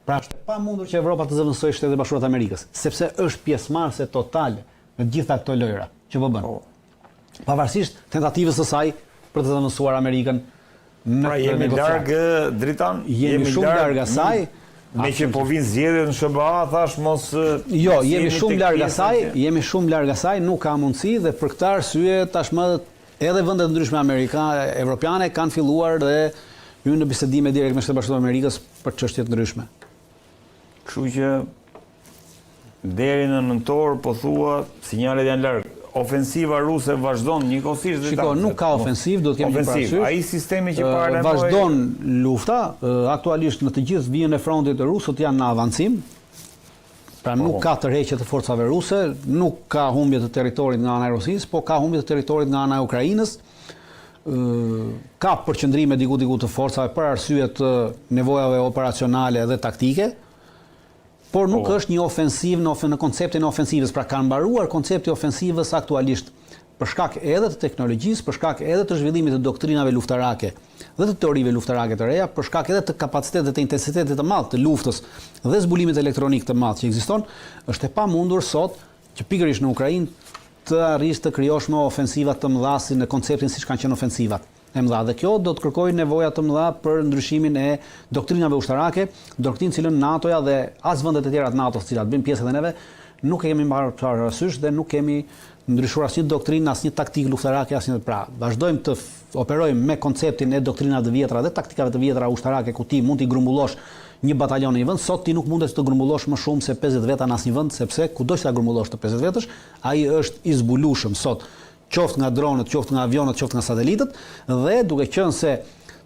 Pra është pamundur që Evropa të zëvendësojë Shtetet e Bashkuara të Amerikës, sepse është pjesëmarrëse totale në të gjitha këto lojra që po bën. Pavarësisht tentativës së saj për të zëvendësuar Amerikën në pra jemi larg Dritan, jemi shumë larg asaj. Me që po vinë zgjedhjet në SBA, thash mos jo, jemi shumë larg asaj, nuk ka mundësi dhe për këtë arsye tashmë edhe vendet ndryshme evropiane kanë filluar dhe hyn në bisedime direkt me Shtetet e Bashkuara të Amerikës për çështje të ndryshme. Kështu që deri në nëntor po thua sinjalet janë larg. Ofensiva ruse vazhdon njëkohësisht. Shiko, nuk ka ofensiv, do të kemi parasysh. Ai sistemi që paralajmëroi vazhdon lufta, aktualisht në të gjithë vijën e frontit të rusët janë në avancim. Pra nuk ka tërheqje të forcave ruse, nuk ka humbje të territorit nga ana e Rusisë, po ka humbje të territorit nga ana e Ukrainës. Ka përqendrime diku të forcave për arsye të nevojave operacionale dhe taktike. Por nuk është një ofensiv në konceptin e ofensivës, pra ka mbaruar koncepti i ofensivës aktualisht për shkak edhe të teknologjisë, për shkak edhe të zhvillimit të doktrinave luftarake dhe të teorive luftarake të reja, për shkak edhe të kapacitetit të intensitetit të madh të luftës dhe zbulimit elektronik të madh që ekziston, është e pamundur sot që pikërisht në Ukrainë të arrijë të krijosh më ofensiva të mëdha si në konceptin siç kanë qenë ofensivat e mëdha. Dhe kjo do të kërkojë nevoja të mëdha për ndryshimin e doktrinave ushtarake, doktrinë cilën NATO-ja dhe as vendet e tjera të NATO-s, të cilat bëjnë pjesë edhe neve, nuk e kemi marrë parasysh dhe nuk kemi ndryshuar asnjë doktrinë, asnjë taktikë luftarake, asnjë. Pra, vazhdojmë të operojmë me konceptin e doktrinave të vjetra dhe taktikave të vjetra ushtarake ku ti mund t'i grumbullosh një batalion në një vend, sot ti nuk mundet të grumbullosh më shumë se 50 veta në asnjë vend, sepse kudo që ta grumbullosh të 50 vetësh, ai është i zbulueshëm sot. Qoftë nga dronët, qoftë nga avionët, qoftë nga satelitët, dhe duke qenë se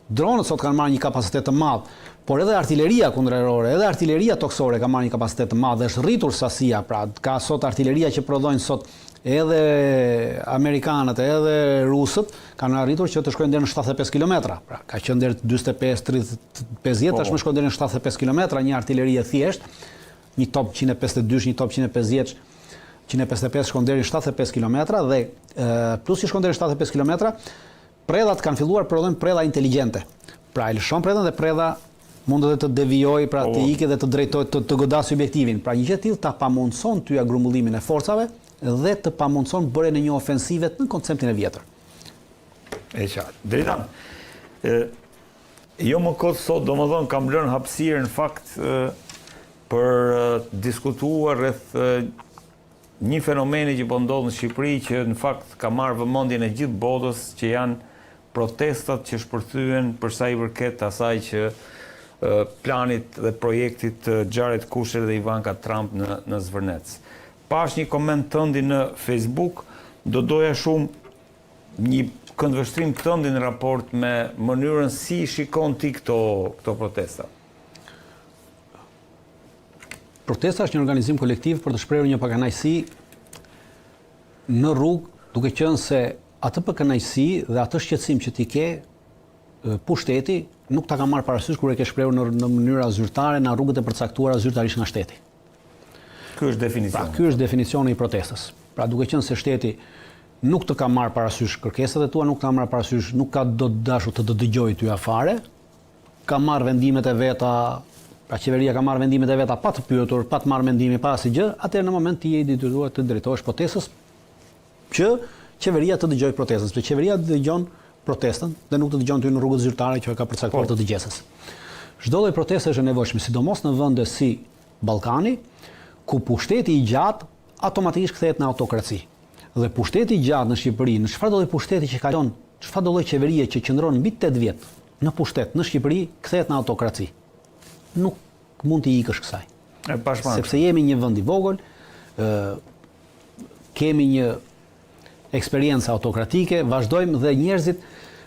dronët sot kanë marrë një kapacitet të madh, por edhe artilleria kundërerore, edhe artilleria toksore ka marrë një kapacitet të madh dhe është rritur sasia, pra ka sot artilleria që prodhojnë sot edhe amerikanët, edhe rusët kanë arritur që të shkojnë deri në 75 kilometra. Pra ka qenë deri 45-30 tashmë shkojnë deri në 75 kilometra një artillerie e thjeshtë, një top 152, një top 150 155 shkon deri në 75 kilometra dhe plus që shkon deri në 75 kilometra, predhat kanë filluar prodhojnë predha inteligjente. Pra e lëshon predhën dhe predha mund edhe të devijojë, pra të ikë dhe të drejtojë të godasë objektivin. Pra një gjë e tillë ta pamundson ty grumbullimin e forcave dhe të pamundson bërjen e një ofensive në konceptin e vjetër. E qartë. Dritan, jo më kot sot, domethënë kam lënë hapësirë në fakt për diskutuar rreth një fenomeni që po ndodh në Shqipëri që në fakt ka marrë vëmendjen e gjithë botës, që janë protestat që shpërthyen për sa i përket asaj që planit dhe projektit të Jared Kushner dhe Ivanka Trump në Zvërnec. Pash një koment tëndi në Facebook, do doja shumë një këndvështrim tëndi në raport me mënyrën si shikon ti këto protesta. Protesta është një organizim kolektiv për të shprehur një pakënaqësi në rrugë, duke qenë se atë pakënaqësi dhe atë shqetësim që ti ke, pushteti nuk ta ka marrë parasysh kur e ke shprehur në mënyra zyrtare në rrugët e përcaktuara zyrtarisht nga shteti. Ky është definicioni. Pra, ky është definicioni i protestës. Pra, duke qenë se shteti nuk të ka marrë parasysh kërkesat e tua, nuk ka marrë parasysh, nuk ka do të dashur të dëgjojë ty afare, ka marrë vendimet e veta. Pra qeveria ka marrë vendimet e veta pa të pyetur, pa të marrë mendime, pa asgjë, atëherë në moment ti je i detyruar të drejtohesh protestës që qeveria të dëgjojë protestën, sepse qeveria dëgjon protestën dhe nuk të dëgjon ty në rrugët zyrtare që ka përcaktuar të dëgjesës. Çdo lloj proteste është e nevojshme, sidomos në vende si Ballkani, ku pushteti i gjatë automatikisht kthehet në autokraci. Dhe pushteti i gjatë në Shqipëri, në çfarëdo lloj pushteti që kalon, çfarëdo lloj qeverie që qëndron mbi 8 vjet në pushtet në Shqipëri, kthehet në autokraci. Nuk mund t'i ikësh kësaj. Sepse jemi një vend i vogël, kemi një eksperiencë autokratike, vazhdojmë dhe njerëzit,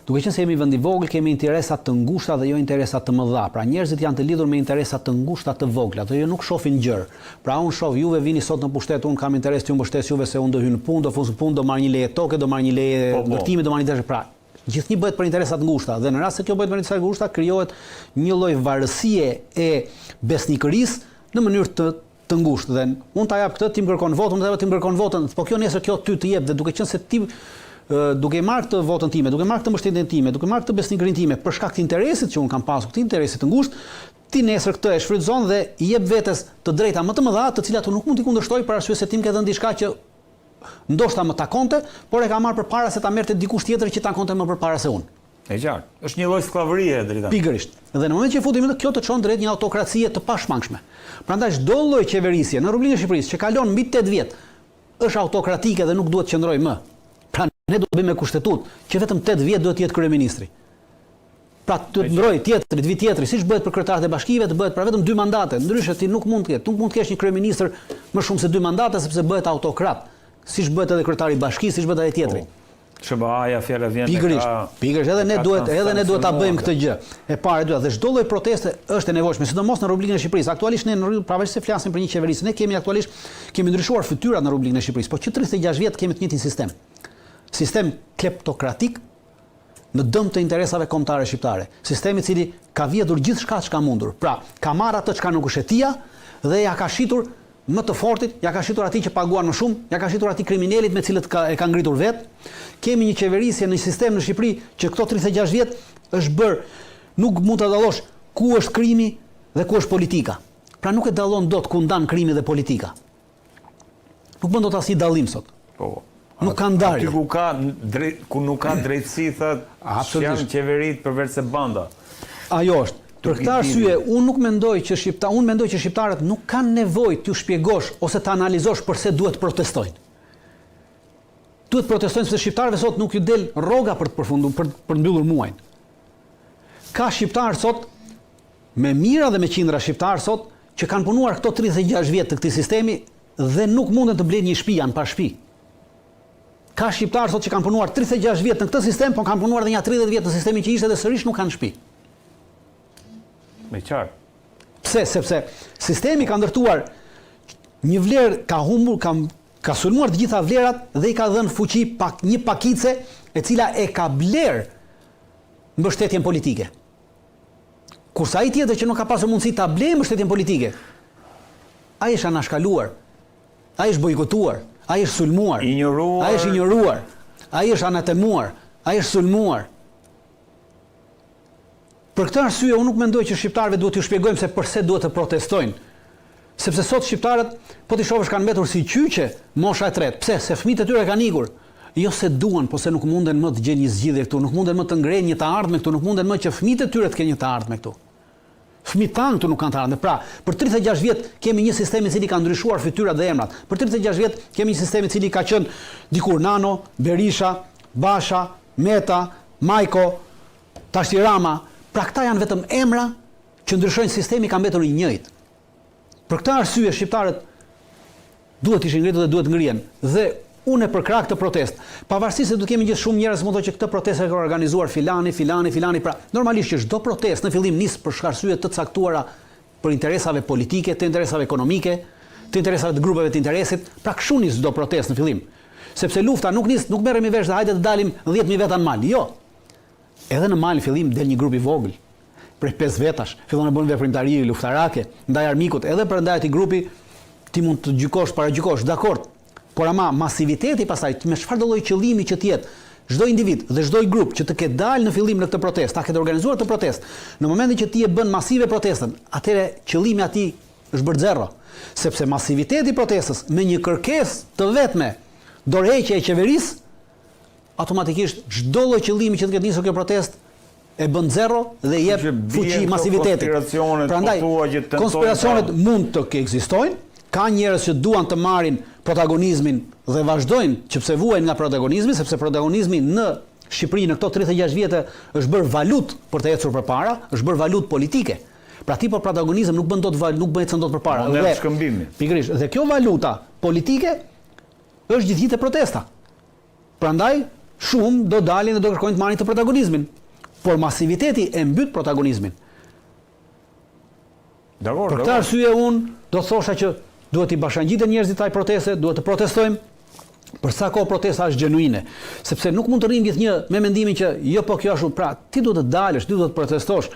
duke qenë se jemi vend i vogël, kemi interesa të ngushta dhe jo interesa të mëdha. Pra njerëzit janë të lidhur me interesa të ngushta të vogla, ato jo nuk shohin gjër. Pra unë shoh juve vini sot në pushtet, unë kam interes të ju mbështes juve se unë do hy në punë, do fus në punë, do marr një leje toke, do marr një leje ndërtimi, do marr një pra gjithnjë bëhet për interesat ngushta dhe në rast se kjo bëhet për interesat ngushta krijohet një lloj varësie e besnikërisë në mënyrë të ngushtë dhe unë ta jap këtë, ti më kërkon votën, unë ta jap ti më kërkon votën, po kjo nesër kjo ty të jep dhe duke qenë se ti duke marrë këtë votën time, duke marrë këtë mbështetjen time, duke marrë këtë besnikërinë time për shkak të interesit që unë kam pasur, këtë interesit të ngushtë, ti nesër këtë e shfrytëzon dhe i jep vetes të drejta më të mëdha, të cilat unë nuk mund t'i kundërshtoj për arsye se ti më ke dhënë diçka që ndoshta më takonte, por e ka marrë përpara se ta merrte dikush tjetër që takonte më përpara se unë. E qartë. Është një lloj skllavërie drejta. Pikërisht. Dhe në moment që futemi në kjo të çon drejt një autokracie të pashmangshme. Prandaj çdo lloj qeverisje në Republikën e Shqipërisë që kalon mbi 8 vjet është autokratike dhe nuk duhet të qëndrojë më. Pra ne duhet të bëjmë me kushtetutë që vetëm 8 vjet duhet të jetë kryeministri. Pra të ndroj tjetri, vit tjetri, siç bëhet për kryetarët e bashkive, të bëhet për vetëm 2 mandate. Ndryshe ti nuk mund të ketë, nuk mund të kesh një kryeministër më shumë se 2 mandate sepse bëhet autokrat. Siç bëhet edhe kryetari i bashkisë, siç bëhet edhe tjetri. SBA-ja fjala vjen Pikërisht, edhe ne duhet ta bëjmë këtë gjë. E para e dyta, dhe çdo lloj proteste është e nevojshme, sidomos në Republikën e Shqipërisë. Aktualisht ne pavarësisht se flasim për një qeverisë, ne kemi ndryshuar fytyrat në Republikën e Shqipërisë, por që 36 vjet kemi të njëjtin sistem. Sistem kleptokratik në dëm të interesave kombëtare shqiptare. Sistemi i cili ka vjedhur gjithçka çka mundur. Pra, ka marrë atë çka nuk është e tija dhe ja ka shitur më të fortit, ja ka shitur atij që paguan më shumë, ja ka shitur atij kriminalit me cilët e ka ngritur vet. Kemi një qeverisje në sistem në Shqipëri që këto 36 vjet është bërë, nuk mund të dallosh ku është krimi dhe ku është politika. Pra nuk e dallon dot ku ndan krimi dhe politika. Nuk bën dot asnjë dallim sot. Po. Nuk ka ndarje. Aty ku nuk ka drejtësi thotë janë qeveritë përveç se banda. Ajo është. Për këtë arsye, unë mendoj që shqiptarët nuk kanë nevojë t'ju shpjegosh ose të analizosh përse duhet protestojnë. Duhet protestojnë sepse shqiptarëve sot nuk ju del rroga për të përfunduar, për të mbyllur muajin. Ka shqiptarë sot me mira dhe me qindra shqiptarë sot që kanë punuar këto 36 vjet të këtij sistemi dhe nuk munden të blejnë një shtëpi, janë pa shtëpi. Ka shqiptarë sot që kanë punuar 36 vjet në këtë sistem, por kanë punuar edhe një 30 vjet në sistemin që ishte dhe sërish nuk kanë shtëpi. Me qartë. Pse? Sepse sistemi ka ndërtuar një vlerë, ka humbur, ka sulmuar të gjitha vlerat dhe i ka dhënë fuqi një pakice e cila e ka bler mbështetjen politike. Kurse ai tjetër që nuk ka pasur mundësi ta blejë mbështetjen politike, ai është anashkaluar, ai është bojkotuar, ai është sulmuar, ai është injoruar, ai është anatemuar, ai është sulmuar. Për këtë arsye unë nuk mendoj që shqiptarëve duhet t'ju shpjegojmë se përse duhet të protestojnë. Sepse sot shqiptarët, po t'i shohësh kanë mbetur si qyqe mosha e tretë. Pse? Se fëmijët e tyre kanë ikur. Jo se duan, po se nuk munden më të gjejnë një zgjidhje këtu, nuk munden më të ngrenë një të ardhme këtu, nuk munden më që fëmijët e tyre të kenë një të ardhme këtu. Fëmijët tanë këtu nuk kanë të ardhme. Pra, për 36 vjet kemi një sistem i cili ka ndryshuar fytyrat dhe emrat. Për 36 vjet kemi një sistem i cili ka qenë dikur Nano, Berisha, Basha, Meta, Majko, Tashi Rama. Pra këta janë vetëm emra që ndryshojnë sistemi, ka mbetur i njëjtë. Për këtë arsye shqiptarët duhet ishin ngritur dhe duhet ngrihen. Dhe unë për krah këtë protestë, pavarësisht se do të kemi gjithë shumë njerëz që thonë që këtë protestë ka organizuar filani, pra normalisht që çdo protestë në fillim nis për arsye të caktuara për interesave politike, të interesave ekonomike, të interesave të grupeve të interesit, pra kështu nis çdo protestë në fillim. Sepse lufta nuk merremi vesh dhe hajde të dalim 10.000 veta në mal. Jo. Edhe në mal në fillim del një grup i vogël, prej 5 vetash, fillon të bën veprimtari luftarake ndaj armikut, edhe për ndaj atij grupi ti mund të paragjykosh, dakord. Por ama masiviteti pastaj me çfarë do lloj qëllimi që të jetë çdo individ dhe çdo grup që të ketë dalë në fillim në këtë protestë, ta ketë organizuar këtë protestë, në momentin që ti e bën masive protestën, atëherë qëllimi atij është bërë zero, sepse masiviteti i protestës me një kërkesë të vetme dorëheqje e qeverisë automatikisht çdo lloj qëllimi që të ketë nisur kjo protestë e bën zero dhe jep fuqi masivitetit. Prandaj konspiracionet mund të ekzistojnë, ka njerëz që duan të marrin protagonizmin dhe vazhdojnë që pse vuajnë nga protagonizmi, sepse protagonizmi në Shqipëri në këto 36 vjet është bërë valutë për të ecur përpara, është bërë valutë politike. Pra ti për protagonizëm nuk bën dot përpara. Dhe shkëmbimi. Pikërisht, dhe kjo valuta politike është gjithë protesta. Prandaj shumë do dalin dhe do kërkojnë të marrin të protagonizmin, por masiviteti e mbyt protagonizmin. Për këtë arsye unë do thosha që duhet i bashkangjiten njerëzit kësaj proteste, duhet të protestojmë. Për sa kohë protesta është gjenuine, sepse nuk mund të rrim gjithnjë me mendimin që jo po kjo ashtu, pra ti duhet të dalësh, ti duhet të protestosh.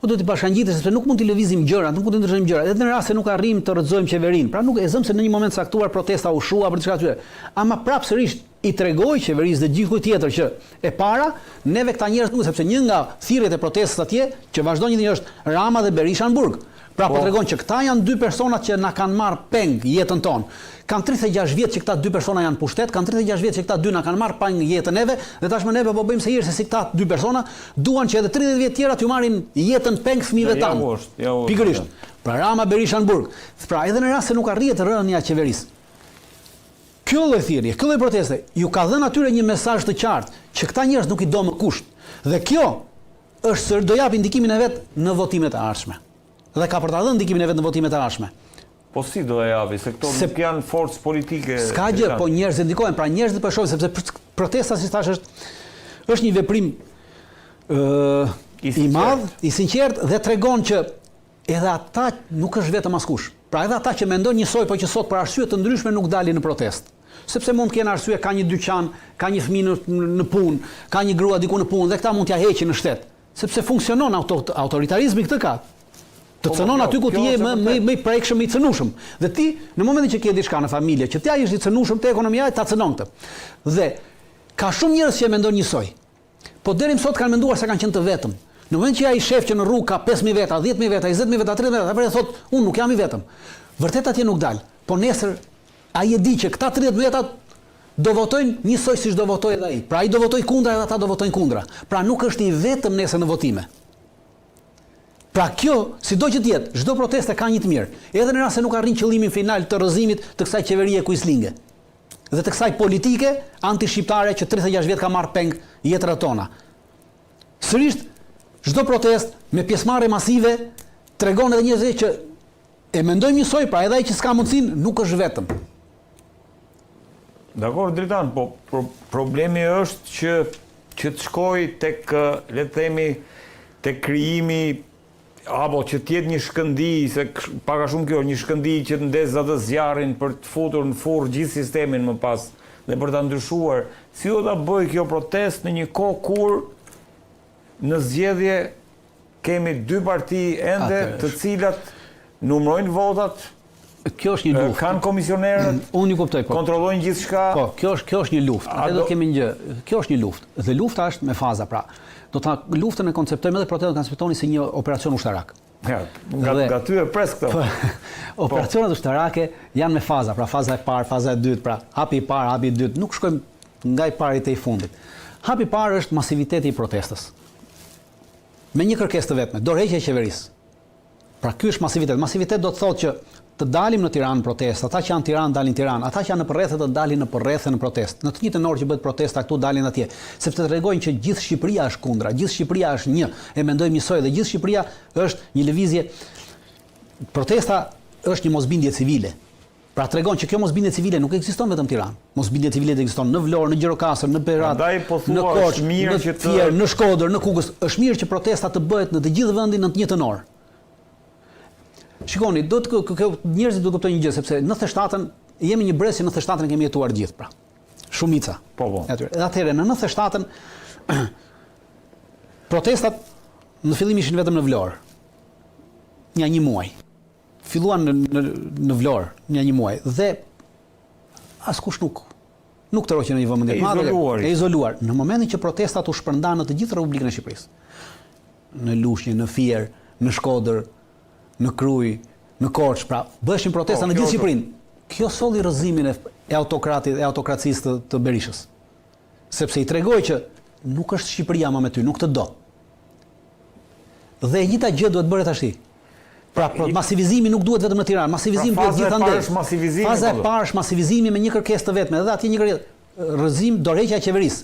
Po do t'i bashkangjitesh sepse nuk mund t'i lëvizim gjërat, nuk mund t'i ndryshojmë gjërat. Edhe në rast se nuk arrim të rrëzojmë qeverinë. Pra nuk e zëm se në një moment caktuar protesta u shua për diçka tjetër. Ama prapsërisht i tregoj qeverisë dhe gjithkujt tjetër që e para, neve këta njerëz nuk, sepse një nga thirrjet e protestës atje që vazhdon një është Rama dhe Berisha në burg. Pra po tregon që këta janë dy personat që na kanë marrë peng jetën tonë. Kanë 36 vjet që këta dy persona janë pushtet, kanë 36 vjet që këta dy na kanë marrë peng jetën neve, dhe tashmë neve po bëjmë se si këta dy persona duan që edhe 30 vjet tjera t'ju marrin jetën peng fëmijëve tanë. Pikërisht. Pra Rama Berisha në burg. Pra edhe në rast se nuk arrihet rënia e qeverisë. Kjo lloj thirrje, kjo lloj proteste, ju ka dhënë atyre një mesazh të qartë që këta njerëz nuk i do më kusht. Dhe kjo është do jap indikimin e vet në votimet e ardhshme. Dhe ka për ta dhënë ndikimin e vet në votimet e ardhshme. Po si do e javi, se këto nuk janë forcë politike. S'ka gjë, po njerëzit ndikojnë, pra njerëzit po shohin sepse protesta si thash është një veprim i madh, i sinqert dhe tregon që edhe ata nuk është vetëm askush. Pra edhe ata që mendojnë njësoj, po që sot për arsye të ndryshme nuk dalin në protestë. Sepse mund të kenë arsye, ka një dyqan, ka një fëmijë në punë, ka një grua diku në punë dhe këta mund t'ja heqin në shtet. Sepse funksionon autoritarizmi këtë ka. Të cënon aty ku ti je më i prekshëm, i cënushëm. Dhe ti, në momentin që ke diçka në familje, që ti ai është i cënushëm te ekonomia, ta cënon këtë. Dhe ka shumë njerëz që mendojnë njësoj. Po deri më sot kanë menduar se kanë qenë të vetëm. Në moment që ai shef që në rrugë ka 5000 veta, 10000 veta, 20000 veta, 30000 veta, apo thotë, unë nuk jam i vetëm. Vërtet atje nuk dal. Po nesër ai e di që këta 30 veta do votojnë njësoj siç do votojë edhe ai. Pra ai do votojë kundra edhe ata do votojnë kundra. Pra nuk është i vetëm nesër në votime. Pra kjo, sido që tjetë, çdo proteste ka një të mirë, edhe në rast se nuk arrin qëllimin final të rrëzimit të kësaj qeverie kuislinge. Dhe të kësaj politike anti-shqiptare që 36 vjet ka marrë peng jetrat tona. Sërish, çdo protest me pjesëmarrje masive tregon edhe njerëzve që e mendojmë njësoj, pra edhe ai që s'ka mundësinë nuk është vetëm. Dakor, Dritan, po problemi është që të shkoj tek, le të themi, tek krijimi apo që tjetë një shkëndi, se paka shumë kjo, një shkëndi që të ndezë atë zjarrin për të futur në furrë gjithë sistemin më pas dhe për ta ndryshuar. Si do ta bëj kjo protest në një kohë kur në zgjedhje kemi dy parti ende të cilat numrojnë votat, kjo është një luftë. Kanë komisionerët, unë ju kuptoj, po. Kontrollojnë gjithçka. Po, kjo është një luftë. Atë do kemi një gjë. Kjo është një luftë. Dhe lufta është me faza, pra. Do ta luftën e konceptojmë edhe protestën konceptoni si një operacion ushtarak. Ja, nga ty e pres këto. Operacionet ushtarake janë me faza, pra faza e parë, faza e dytë, pra hapi i parë, hapi i dytë, nuk shkojmë nga i pari te i fundit. Hapi i parë është masiviteti i protestës. Me një kërkesë të vetme, dorëheqja e qeverisë. Pra ky është masivitet. Masivitet do të thotë që të dalim në Tiranë në protestë, ata që janë në Tiranë dalin në Tiranë, ata që janë në përrethe të dalin në përrethe në protestë. Në të njëjtën orë që bëhet protesta këtu dalin atje, sepse tregojnë që gjithë Shqipëria është kundra, gjithë Shqipëria është një, e mendojmë njësoj dhe gjithë Shqipëria është një lëvizje. Protesta është një mosbindje civile. Pra tregon që kjo mosbindje civile nuk ekziston vetëm në Tiranë. Mosbindje civile ekziston në Vlorë, në Gjirokastër, në Berat, në Korçë, në Fier, në Shkodër, në Kukës. Është mirë që protesta të bëhet në të gjithë vendin në të njëjtën orë. Shikoni, njerëzit do të kuptojnë një gjë, sepse në 97-ën jemi një brez që në 97-ën kemi jetuar gjithë, pra. Shumica. Po. Edhe atëherë në 97-ën protestat në fillim ishin vetëm në Vlorë. Një muaj. Filluan në Vlorë, një muaj dhe askush nuk tërhoqën në një vëmendje të madhe, e izoluar. Në momentin që protestat u shpërndan në të gjithë Republikën e Shqipërisë, në Lushnjë, në Fier, në Shkodër, në Krujë, në Korçë, pra bëshin protesta në gjithë Shqipërinë. Kjo solli rrëzimin e autokracisë të Berishës. Sepse i tregoi që nuk është Shqipëria më me ty, nuk të do. Dhe e njëjta gjë duhet bëhet tash. Pra masivizimi nuk duhet vetëm në Tiranë, masivizimi duhet gjithandej. Faza e parë është masivizimi me një kërkesë të vetme, edhe atje një kërkesë rrëzim dorëheqja e qeverisë.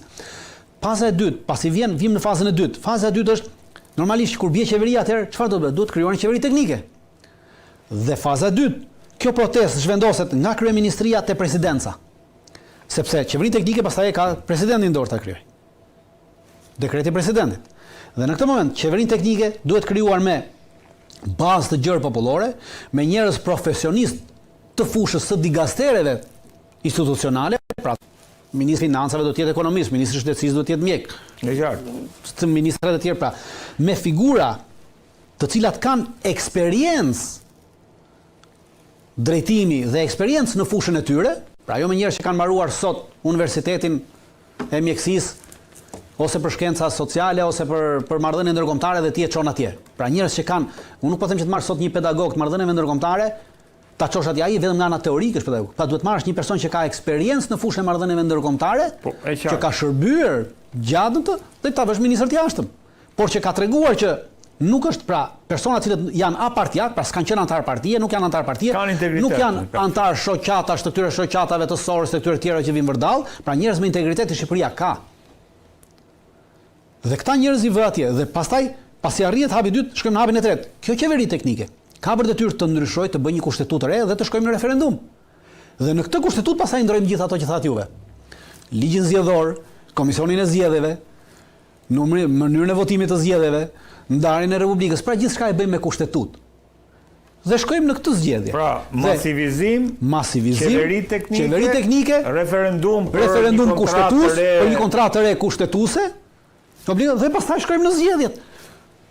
Faza e dytë, pasi vim në fazën e dytë. Faza e dytë është normalisht kur bie qeveria atëherë çfarë do të bëhet? Duhet krijuar një qeveri teknike. Dhe faza e dytë, kjo protestë zhvendoset nga kryeministria te presidenca. Sepse qeverinë teknike pastaj e ka presidenti në dorë ta krijojë. Dekreti i presidentit. Dhe në këtë moment qeverinë teknike duhet krijuar me bazë të gjerë popullore, me njerëz profesionistë të fushës së digastereve institucionale, pra Ministri i Financave do të jetë ekonomist, Ministri i Shëndetësisë do të jetë mjek. Në qartë. Të ministrat e tjerë, pra me figura të cilat kanë eksperiencë drejtimi dhe eksperiencë në fushën e tyre, pra jo me njerëz që kanë mbaruar sot universitetin e mjekësisë, ose për shkenca sociale, ose për marrëdhënie ndërkombëtare dhe ti e çon atje. Pra njerëz që kanë, unë nuk po them që të marrë sot një pedagog të marrëdhënieve ndërkombëtare, ta çosh atje ai vetëm nga ana teorike është pedagog. Pa duhet marrësh një person që ka eksperiencë në fushën e marrëdhënieve ndërkombëtare, që ka shërbyer gjatë të, dhe ta vësh ministër të jashtëm. Por që ka treguar që nuk është pra persona cilët janë apartiak, pra s'kan qenë antar partie, nuk janë antar partie, nuk janë antar shoqatash të këtyre shoqatave të sorës të këtyre tjerë që vinë vërdall, pra njerëz me integritet të Shqipëria ka. Dhe këta njerëz i vë atje dhe pastaj pasi arrihet hapi i dytë, shkojmë në hapin e tretë. Kjo qeveri teknike ka për detyrë të ndryshojë, të bëjë një kushtetutë re dhe të shkojmë në referendum. Dhe në këtë kushtetutë pastaj ndrojmë gjithë ato që thatë juve. Ligjin zgjedhor, komisionin e zgjedhjeve, mënyrën e votimit të zgjedhjeve, ndarjen e Republikës, pra gjithçka e bëjmë me kushtetutë. Dhe shkojmë në këtë zgjedhje. Pra, masivizim, qeveri teknike, referendum kushtetues, për një kontratë re kushtetuese, dhe pastaj shkojmë në zgjedhjet.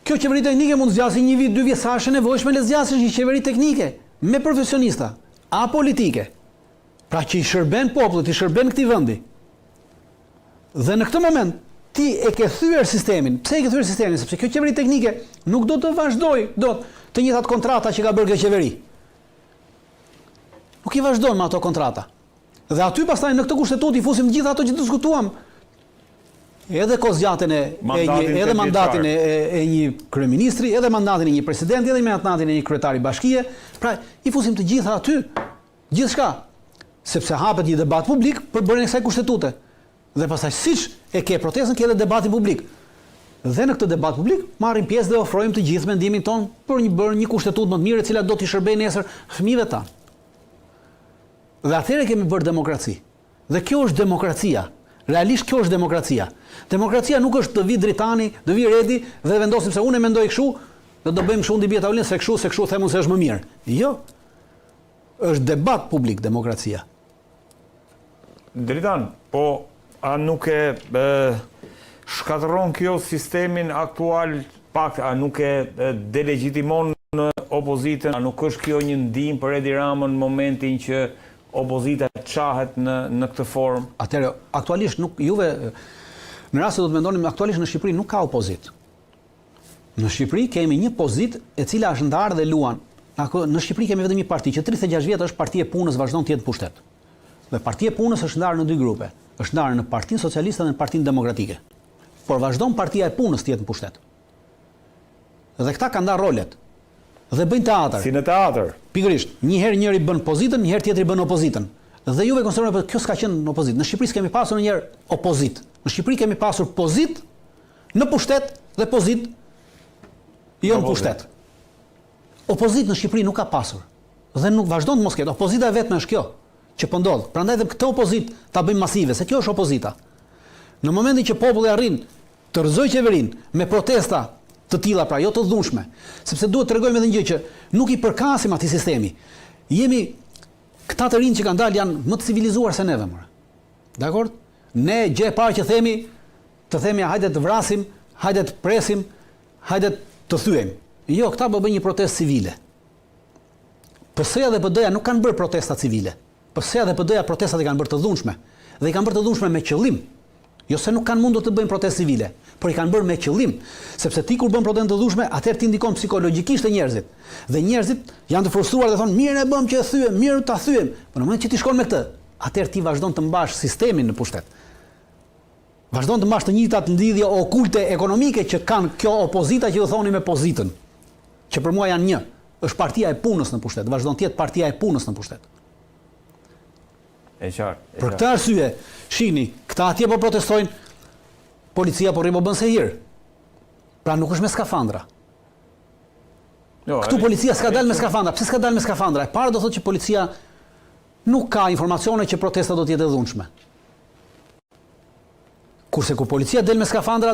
Kjo qeveri teknike mund të zgjasë 1 vit, 2 vjet, sa është e nevojshme le zgjasësh një qeveri teknike me profesionista, apolitike. Pra që i shërben popullit, i shërben këtij vendi. Dhe në këtë moment ti e ke thyer sistemin. Pse e ke thyer sistemin? Sepse kjo qeveri teknike nuk do të vazhdojë dot të njëjtat kontrata që ka bërë kjo qeveri. Nuk i vazhdon me ato kontrata. Dhe aty pastaj në këtë kushtetutë i fusim gjithë ato që diskutuam. Edhe kozgjatën edhe mandatin e një kryeministri, edhe mandatin e një presidenti, edhe mandatin e një kryetari bashkie. Pra, i fusim të gjitha aty. Gjithçka. Sepse hapet një debat publik për bërjen e kësaj kushtetute. Dhe pastaj siç e ke protestën, ke edhe debatin publik. Dhe në këtë debat publik marrim pjesë dhe ofrojmë të gjithë mendimin ton për bërë një kushtetutë më të mirë e cila do t'i shërbejë nesër fëmijëve tanë. Dhe atëherë kemi bërë demokraci. Dhe kjo është demokracia. Realisht kjo është demokracia. Demokracia nuk është të vi Dritani, të vi Redi dhe vendosim se unë e mendoj kështu, dhe do bëjmë kështu në bie tavolinë se kështu themun se është më mirë. Jo. Është debat publik demokracia. Dritan, po a nuk e shkatëron kjo sistemin aktual pak, a nuk e delegjitimon opozitën, a nuk është kjo një ndihmë për Edi Ramën në momentin që opozita qahet në këtë formë? Atëherë, aktualisht nuk juve në rast se do të mendonim aktualisht në Shqipëri nuk ka opozitë. Në Shqipëri kemi një pozitë e cila është ndarë dhe luan. Në Shqipëri kemi vetëm një parti që 36 vjet është Partia e Punës, vazhdon të jetë në pushtet. Dhe Partia e Punës është ndarë në 2 grupe. Është ndarë në Partinë Socialiste dhe në Partinë Demokratike. Por vazhdon Partia e Punës të jetë në pushtet. Dhe këta kanë ndarë rolet. Dhe bëjnë teatr. Si në teatr. Pikërisht, një herë njëri bën pozitën, një herë tjetri bën opozitën. Dhe juve konsideroni që kjo s'ka qenë në opozitë. Në Shqipëri kemi pasur një herë opozitë. Në Shqipëri kemi pasur pozitë në pushtet dhe pozitë jo në pushtet. Opozitë në Shqipëri nuk ka pasur. Dhe nuk vazhdon të mos ketë. Opozita e vetme është kjo që po ndodh. Prandaj edhe këtë opozitë ta bëjmë masive, se kjo është opozita. Në momentin që populli arrin të rrëzojë qeverinë me protesta të tilla, pra jo të dhunshme, sepse duhet të tregojmë edhe një gjë që nuk i përkasim atij sistemi. Jemi këta të rinj që kanë dalë janë më të civilizuar se neve, more. Dakor? Ne gjë e parë që themi hajde të vrasim, hajde të presim, hajde të thyejmë. Jo, këta po bëjnë një protestë civile. PS-ja dhe PD-ja nuk kanë bërë protesta civile. PS-ja dhe PD-ja protestat i kanë bërë të dhunshme. Dhe i kanë bërë të dhunshme me qëllim. Jo se nuk kanë mundur të bëjnë protestë civile, por i kanë bërë me qëllim, sepse ti kur bën protestë të dhunshme, atëherë ti ndikon psikologjikisht te njerëzit. Dhe njerëzit janë të frustruar dhe thonë, mirë e bëm që e thyem, mirë ta thyem. Por në moment që ti shkon me këtë, atëherë ti vazhdon të mbash sistemin në pushtet. Vazhdon të mbash të njëjtat lidhje okulte ekonomike që kanë kjo opozita që ju thoni me pozitën, që për mua janë një, është Partia e Punës në pushtet, vazhdon të jetë Partia e Punës në pushtet. E qartë. Për këtë arsye, shihni, këta atje po protestojnë, policia po bën se hir. Pra nuk është me skafandra. Këtu policia s'ka dalë me skafandra. Pse s'ka dalë me skafandra? E para do thotë që policia nuk ka informacione që protesta do të jetë e dhunshme. Kurse kur policia del me skafandra